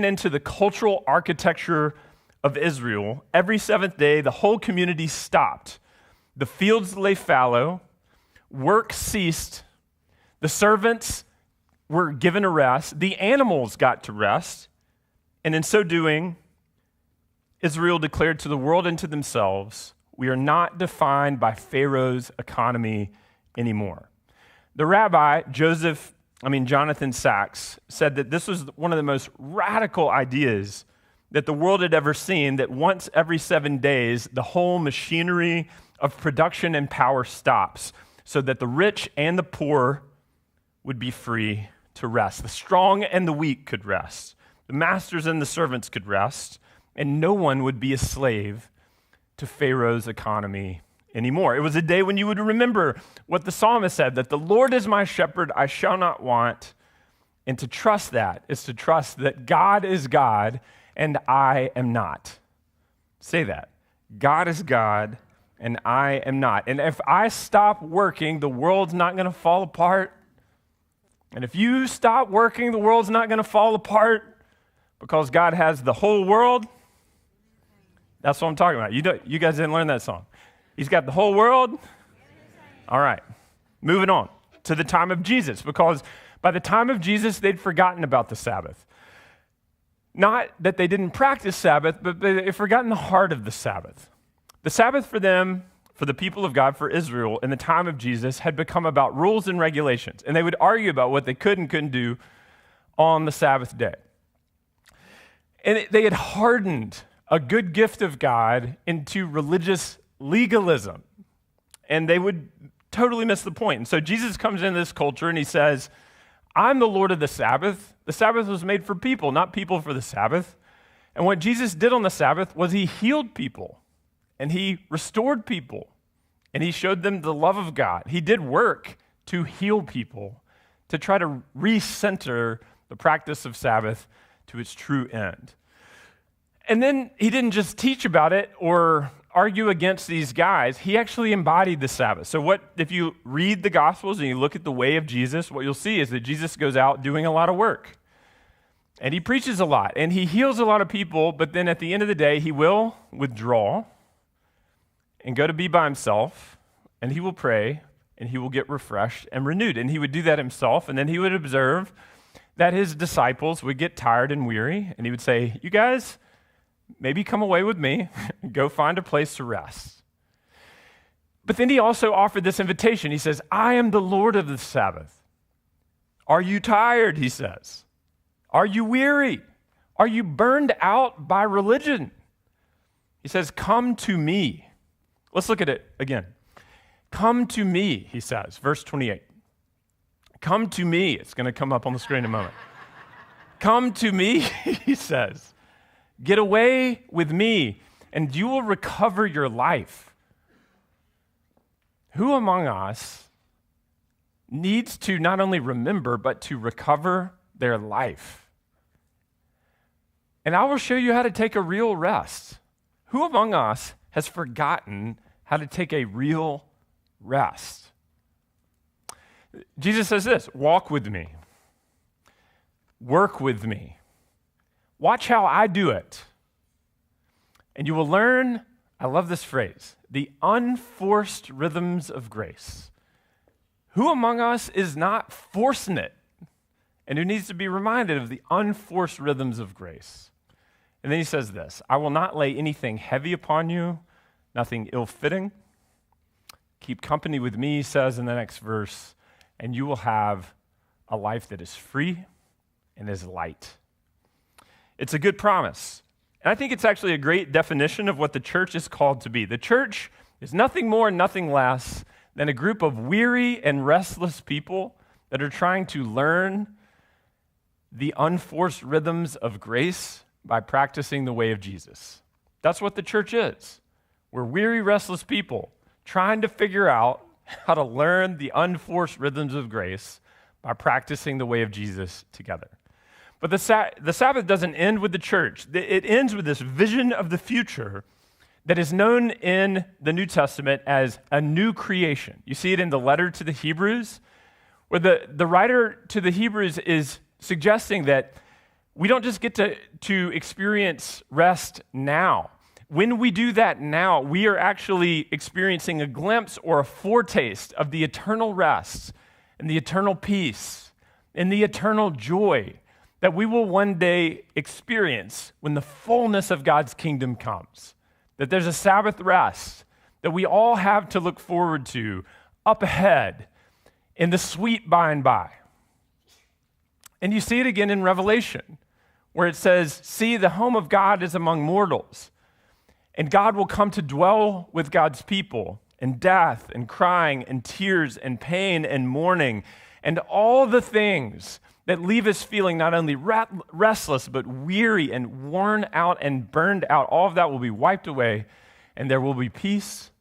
into the cultural architecture of Israel, every seventh day, the whole community stopped. The fields lay fallow, work ceased, the servants were given a rest, the animals got to rest, and in so doing, Israel declared to the world and to themselves, we are not defined by Pharaoh's economy anymore. The rabbi, Jonathan Sachs, said that this was one of the most radical ideas that the world had ever seen, that once every 7 days, the whole machinery of production and power stops so that the rich and the poor would be free to rest. The strong and the weak could rest. The masters and the servants could rest, and no one would be a slave to Pharaoh's economy anymore. It was a day when you would remember what the psalmist said, that the Lord is my shepherd, I shall not want. And to trust that is to trust that God is God and I am not. Say that. God is God and I am not. And if I stop working, the world's not going to fall apart. And if you stop working, the world's not going to fall apart because God has the whole world. That's what I'm talking about. You guys didn't learn that song. He's got the whole world. All right, moving on to the time of Jesus, because by the time of Jesus, they'd forgotten about the Sabbath. Not that they didn't practice Sabbath, but they'd forgotten the heart of the Sabbath. The Sabbath for them, for the people of God, for Israel, in the time of Jesus, had become about rules and regulations, and they would argue about what they could and couldn't do on the Sabbath day. And they had hardened a good gift of God into religious legalism, and they would totally miss the point. And so Jesus comes into this culture and he says, I'm the Lord of the Sabbath. The Sabbath was made for people, not people for the Sabbath. And what Jesus did on the Sabbath was he healed people and he restored people and he showed them the love of God. He did work to heal people, to try to recenter the practice of Sabbath to its true end. And then he didn't just teach about it or argue against these guys. He actually embodied the Sabbath. So if you read the Gospels and you look at the way of Jesus, what you'll see is that Jesus goes out doing a lot of work. And he preaches a lot. And he heals a lot of people. But then at the end of the day, he will withdraw and go to be by himself. And he will pray. And he will get refreshed and renewed. And he would do that himself. And then he would observe that his disciples would get tired and weary. And he would say, you guys, maybe come away with me and go find a place to rest. But then he also offered this invitation. He says, I am the Lord of the Sabbath. Are you tired? He says. Are you weary? Are you burned out by religion? He says, come to me. Let's look at it again. Come to me, he says, verse 28. Come to me. It's going to come up on the screen in a moment. Come to me, he says. Get away with me, and you will recover your life. Who among us needs to not only remember, but to recover their life? And I will show you how to take a real rest. Who among us has forgotten how to take a real rest? Jesus says this, walk with me, work with me. Watch how I do it. And you will learn, I love this phrase, the unforced rhythms of grace. Who among us is not forcing it and who needs to be reminded of the unforced rhythms of grace? And then he says this, I will not lay anything heavy upon you, nothing ill-fitting. Keep company with me, he says in the next verse, and you will have a life that is free and is light. It's a good promise. And I think it's actually a great definition of what the church is called to be. The church is nothing more, nothing less than a group of weary and restless people that are trying to learn the unforced rhythms of grace by practicing the way of Jesus. That's what the church is. We're weary, restless people trying to figure out how to learn the unforced rhythms of grace by practicing the way of Jesus together. But the Sabbath doesn't end with the church. It ends with this vision of the future that is known in the New Testament as a new creation. You see it in the letter to the Hebrews, where the writer to the Hebrews is suggesting that we don't just get to experience rest now. When we do that now, we are actually experiencing a glimpse or a foretaste of the eternal rest and the eternal peace and the eternal joy that we will one day experience when the fullness of God's kingdom comes. That there's a Sabbath rest that we all have to look forward to up ahead in the sweet by and by. And you see it again in Revelation, where it says, see, the home of God is among mortals, and God will come to dwell with God's people, and death and crying and tears and pain and mourning and all the things that leave us feeling not only restless, but weary and worn out and burned out. All of that will be wiped away, and there will be peace,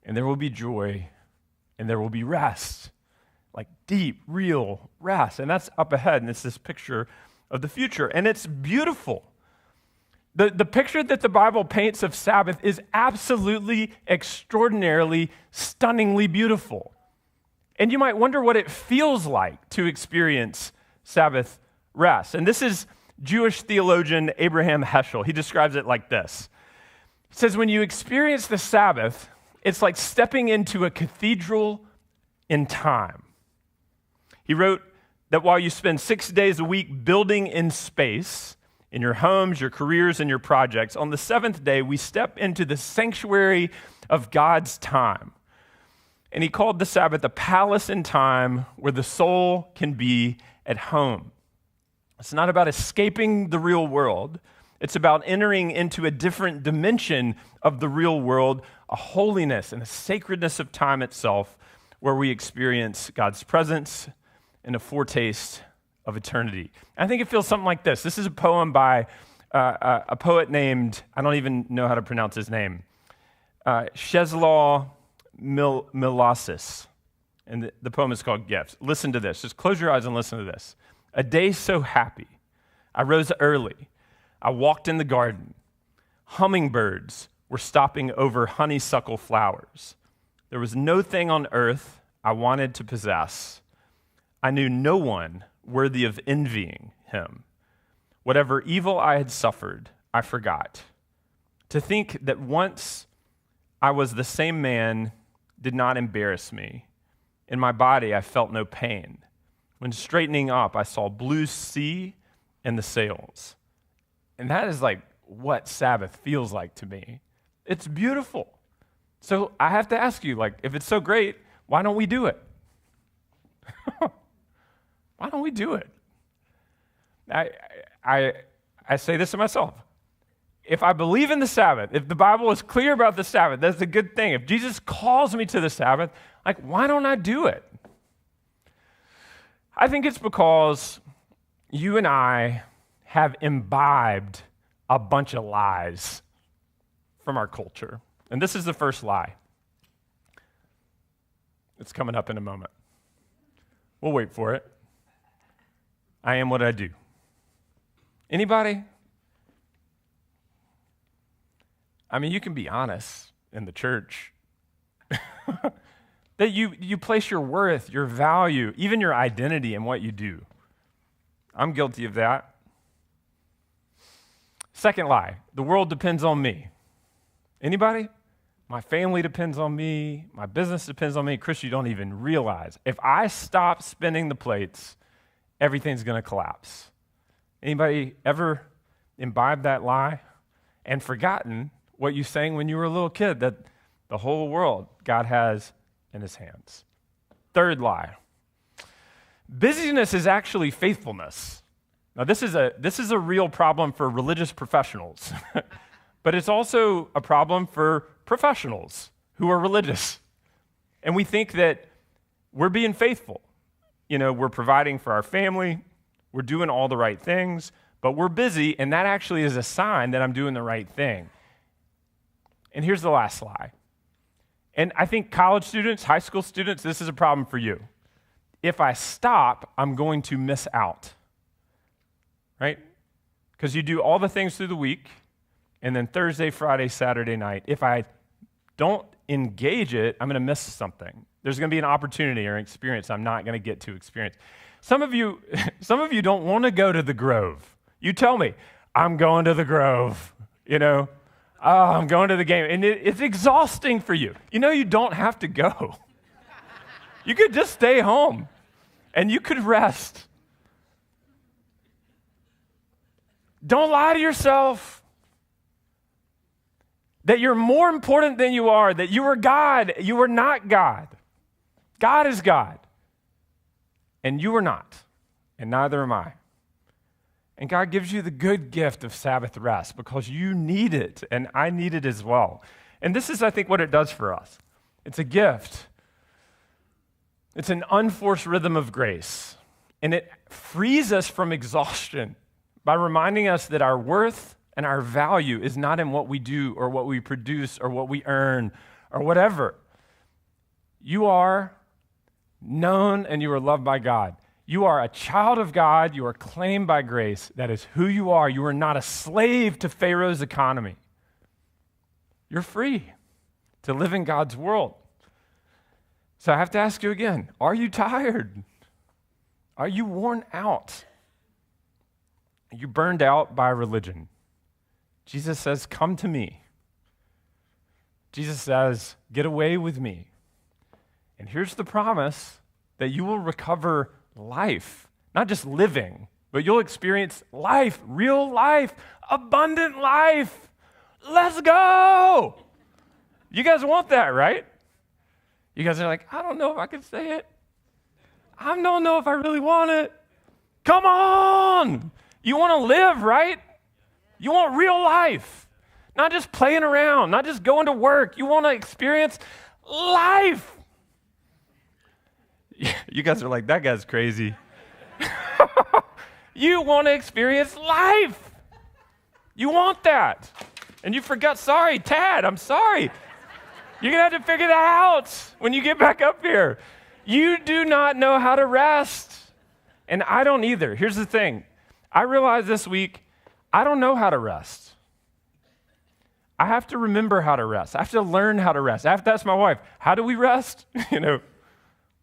and there will be joy, and there will be rest, like deep, real rest. And that's up ahead, and it's this picture of the future, and it's beautiful. The picture that the Bible paints of Sabbath is absolutely, extraordinarily, stunningly beautiful. And you might wonder what it feels like to experience Sabbath rest. And this is Jewish theologian Abraham Heschel. He describes it like this. He says, when you experience the Sabbath, it's like stepping into a cathedral in time. He wrote that while you spend 6 days a week building in space, in your homes, your careers, and your projects, on the seventh day, we step into the sanctuary of God's time. And he called the Sabbath a palace in time where the soul can be at home. It's not about escaping the real world. It's about entering into a different dimension of the real world, a holiness and a sacredness of time itself, where we experience God's presence and a foretaste of eternity. I think it feels something like this. This is a poem by a poet named, I don't even know how to pronounce his name, Czeslaw Milosis. And the poem is called Gifts. Listen to this. Just close your eyes and listen to this. A day so happy. I rose early. I walked in the garden. Hummingbirds were stopping over honeysuckle flowers. There was no thing on earth I wanted to possess. I knew no one worthy of envying him. Whatever evil I had suffered, I forgot. To think that once I was the same man did not embarrass me. In my body, I felt no pain. When straightening up, I saw blue sea and the sails. And that is like what Sabbath feels like to me. It's beautiful. So I have to ask you, like, if it's so great, why don't we do it? Why don't we do it? I say this to myself. If I believe in the Sabbath, if the Bible is clear about the Sabbath, that's a good thing. If Jesus calls me to the Sabbath, like, why don't I do it? I think it's because you and I have imbibed a bunch of lies from our culture. And this is the first lie. It's coming up in a moment. We'll wait for it. I am what I do. Anybody? I mean, you can be honest in the church. That you place your worth, your value, even your identity in what you do. I'm guilty of that. Second lie, the world depends on me. Anybody? My family depends on me. My business depends on me. Chris, you don't even realize. If I stop spinning the plates, everything's going to collapse. Anybody ever imbibed that lie and forgotten what you sang when you were a little kid, that the whole world God has in his hands? Third lie. Busyness is actually faithfulness. Now, this is a real problem for religious professionals, but it's also a problem for professionals who are religious. And we think that we're being faithful. You know, we're providing for our family, we're doing all the right things, but we're busy, and that actually is a sign that I'm doing the right thing. And here's the last lie. And I think college students, high school students, this is a problem for you. If I stop, I'm going to miss out, right? Because you do all the things through the week, and then Thursday, Friday, Saturday night, if I don't engage it, I'm going to miss something. There's going to be an opportunity or an experience I'm not going to get to experience. Some of you don't want to go to the Grove. You tell me, I'm going to the Grove, oh, I'm going to the game. And it's exhausting for you. You don't have to go. You could just stay home and you could rest. Don't lie to yourself that you're more important than you are, that you are God. You are not God. God is God. And you are not. And neither am I. And God gives you the good gift of Sabbath rest because you need it, and I need it as well. And this is, I think, what it does for us. It's a gift. It's an unforced rhythm of grace. And it frees us from exhaustion by reminding us that our worth and our value is not in what we do or what we produce or what we earn or whatever. You are known and you are loved by God. You are a child of God. You are claimed by grace. That is who you are. You are not a slave to Pharaoh's economy. You're free to live in God's world. So I have to ask you again, are you tired? Are you worn out? Are you burned out by religion? Jesus says, come to me. Jesus says, get away with me. And here's the promise that you will recover life, not just living, but you'll experience life, real life, abundant life. Let's go. You guys want that, right? You guys are like, I don't know if I can say it. I don't know if I really want it. Come on. You want to live, right? You want real life, not just playing around, not just going to work. You want to experience life. You guys are like, that guy's crazy. You want to experience life. You want that. And you forgot, sorry, Tad, I'm sorry. You're going to have to figure that out when you get back up here. You do not know how to rest. And I don't either. Here's the thing. I realized this week, I don't know how to rest. I have to remember how to rest. I have to learn how to rest. I have to ask my wife, how do we rest?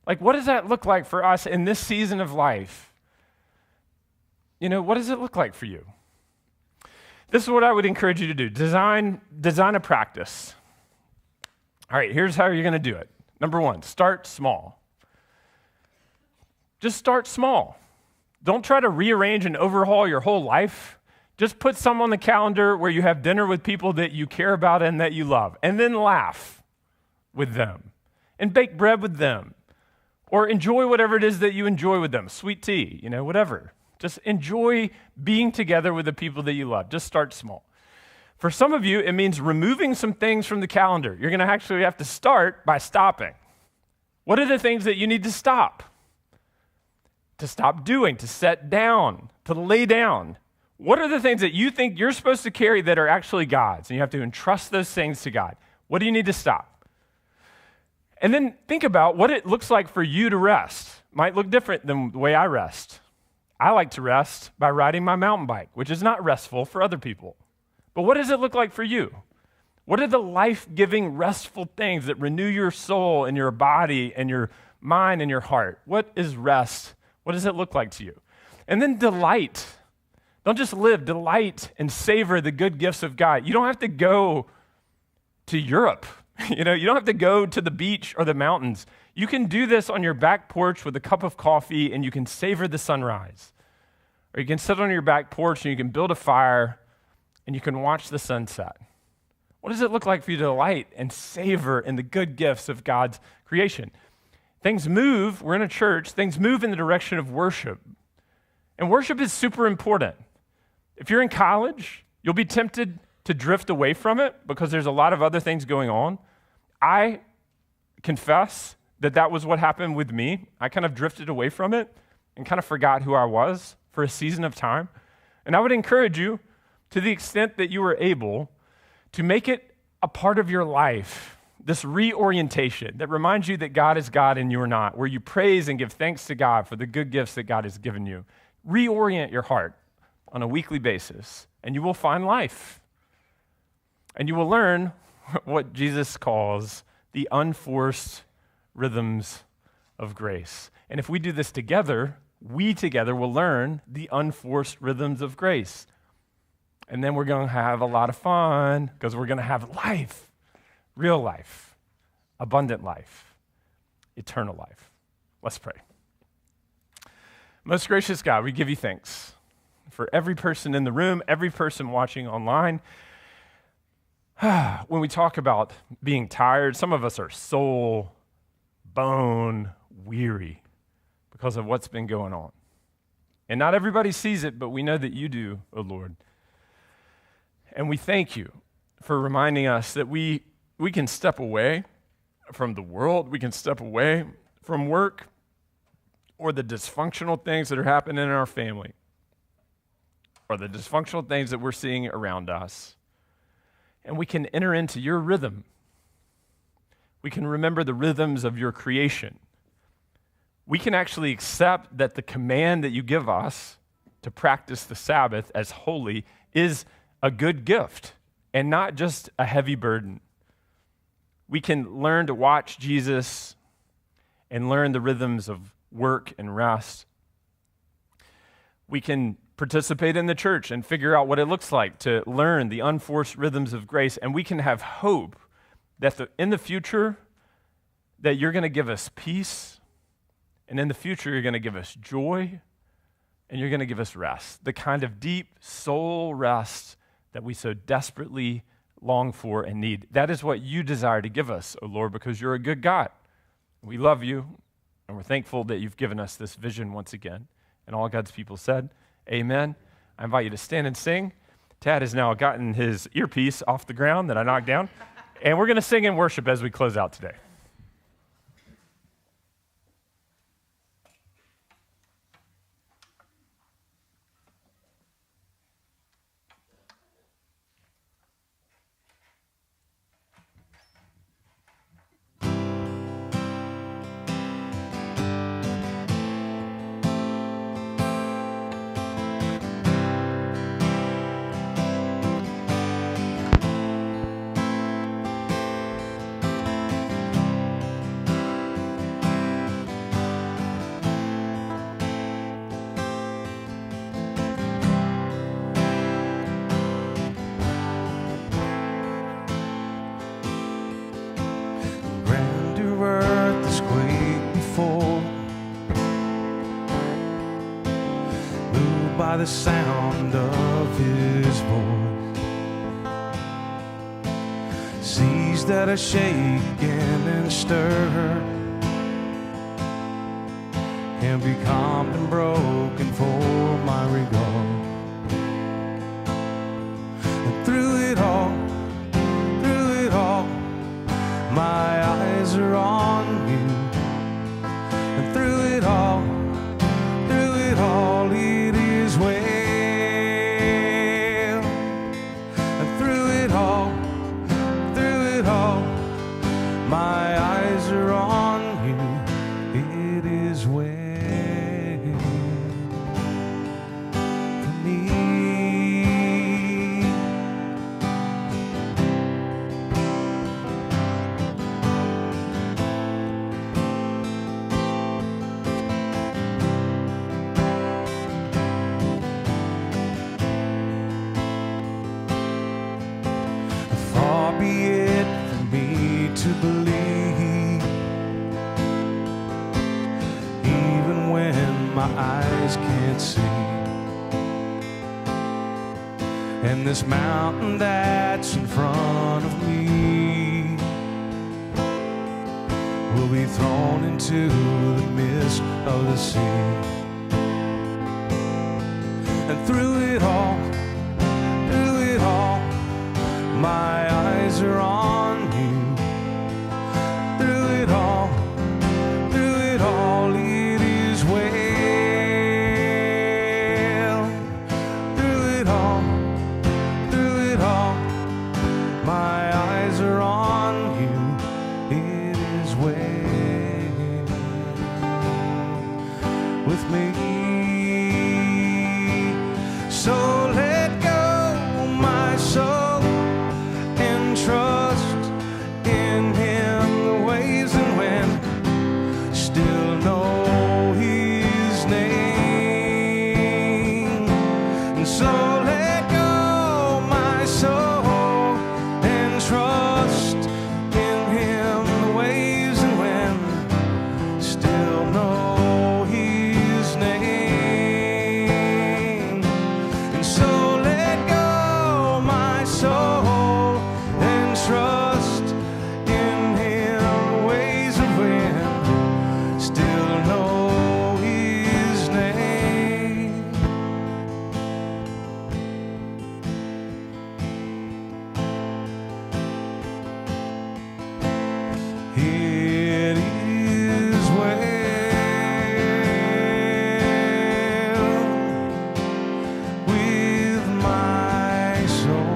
Like, what does that look like for us in this season of life? What does it look like for you? This is what I would encourage you to do. Design a practice. All right, here's how you're going to do it. Number one, start small. Just start small. Don't try to rearrange and overhaul your whole life. Just put some on the calendar where you have dinner with people that you care about and that you love, and then laugh with them and bake bread with them or enjoy whatever it is that you enjoy with them, sweet tea, whatever. Just enjoy being together with the people that you love. Just start small. For some of you, it means removing some things from the calendar. You're going to actually have to start by stopping. What are the things that you need to stop? To stop doing, to set down, to lay down. What are the things that you think you're supposed to carry that are actually God's? And you have to entrust those things to God. What do you need to stop? And then think about what it looks like for you to rest. Might look different than the way I rest. I like to rest by riding my mountain bike, which is not restful for other people. But what does it look like for you? What are the life-giving, restful things that renew your soul and your body and your mind and your heart? What is rest? What does it look like to you? And then delight. Don't just live, delight and savor the good gifts of God. You don't have to go to Europe. You don't have to go to the beach or the mountains. You can do this on your back porch with a cup of coffee and you can savor the sunrise. Or you can sit on your back porch and you can build a fire and you can watch the sunset. What does it look like for you to delight and savor in the good gifts of God's creation? Things move, we're in a church, things move in the direction of worship. And worship is super important. If you're in college, you'll be tempted to drift away from it because there's a lot of other things going on. I confess that was what happened with me. I kind of drifted away from it and kind of forgot who I was for a season of time. And I would encourage you, to the extent that you are able, to make it a part of your life, this reorientation that reminds you that God is God and you are not, where you praise and give thanks to God for the good gifts that God has given you. Reorient your heart on a weekly basis, and you will find life. And you will learn what Jesus calls the unforced rhythms of grace. And if we do this together, we together will learn the unforced rhythms of grace. And then we're going to have a lot of fun because we're going to have life, real life, abundant life, eternal life. Let's pray. Most gracious God, we give you thanks for every person in the room, every person watching online. When we talk about being tired, some of us are soul, bone weary because of what's been going on. And not everybody sees it, but we know that you do, O Lord. And we thank you for reminding us that we can step away from the world, we can step away from work or the dysfunctional things that are happening in our family or the dysfunctional things that we're seeing around us. And we can enter into your rhythm. We can remember the rhythms of your creation. We can actually accept that the command that you give us to practice the Sabbath as holy is a good gift and not just a heavy burden. We can learn to watch Jesus and learn the rhythms of work and rest. We can participate in the church and figure out what it looks like to learn the unforced rhythms of grace, and we can have hope that in the future that you're going to give us peace, and in the future you're going to give us joy, and you're going to give us rest, the kind of deep soul rest that we so desperately long for and need. That is what you desire to give us, O Lord, because you're a good God. We love you, and we're thankful that you've given us this vision once again. And all God's people said, amen. I invite you to stand and sing. Tad has now gotten his earpiece off the ground that I knocked down, and we're going to sing and worship as we close out today. By the sound of his voice, seas that are shaken and stirred and become and broken for my regard. And through it all, my eyes are on you. And through it all, it is well. And through it all, my eyes are on you. It is well for me. Far be it from me to believe, even when my eyes can't see, and this mountain that's in front of me will be thrown into the midst of the sea. And through it all, my eyes are on you. Through it all, it is well. Through it all, my eyes are on you. It is well with me. So let soul and trust in Him. The waves and wind still know His name. And so let go, my soul, and trust in Him. The waves and wind still know His name. It is well with my soul.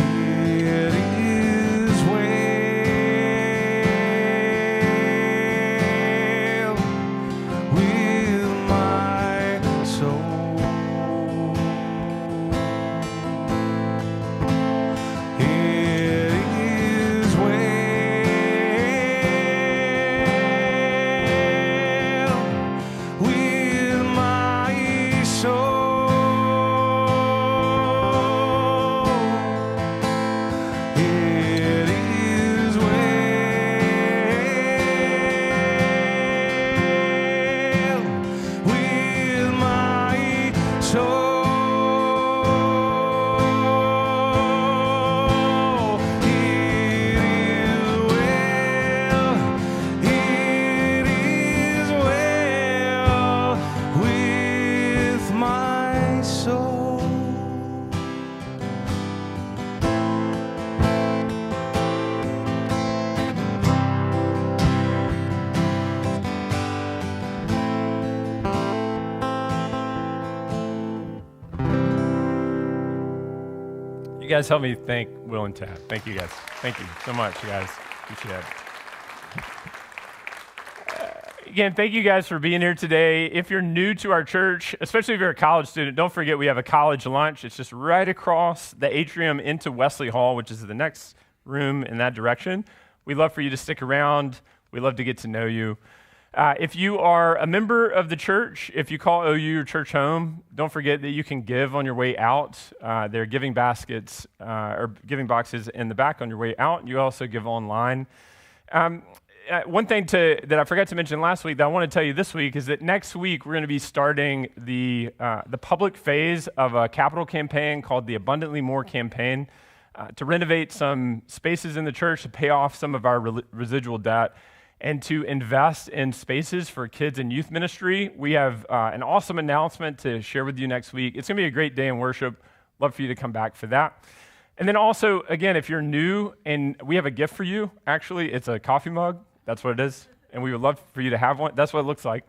It is well with my soul. It is well with my soul. It is well with my soul. It is well. It is well with my soul. You guys help me thank Will and Tad. Thank you guys. Thank you so much, you guys. Appreciate it. Again, thank you guys for being here today. If you're new to our church, especially if you're a college student, don't forget we have a college lunch. It's just right across the atrium into Wesley Hall, which is the next room in that direction. We'd love for you to stick around. We'd love to get to know you. If you are a member of the church, if you call OU your church home, don't forget that you can give on your way out. There are giving baskets or giving boxes in the back on your way out. You also give online. One thing that I forgot to mention last week that I want to tell you this week is that next week we're going to be starting the public phase of a capital campaign called the Abundantly More campaign to renovate some spaces in the church, to pay off some of our residual debt, and to invest in spaces for kids and youth ministry. We have an awesome announcement to share with you next week. It's going to be a great day in worship. Love for you to come back for that. And then also, again, if you're new, and we have a gift for you, actually, it's a coffee mug. That's what it is. And we would love for you to have one. That's what it looks like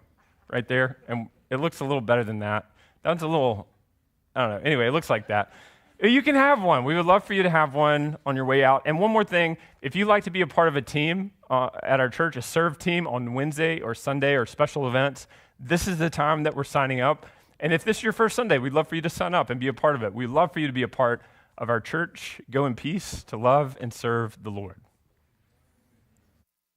right there. And it looks a little better than that. That's a little, I don't know. Anyway, it looks like that. You can have one. We would love for you to have one on your way out. And one more thing, if you'd like to be a part of a team at our church, a serve team on Wednesday or Sunday or special events, this is the time that we're signing up. And if this is your first Sunday, we'd love for you to sign up and be a part of it. We'd love for you to be a part of our church. Go in peace to love and serve the Lord.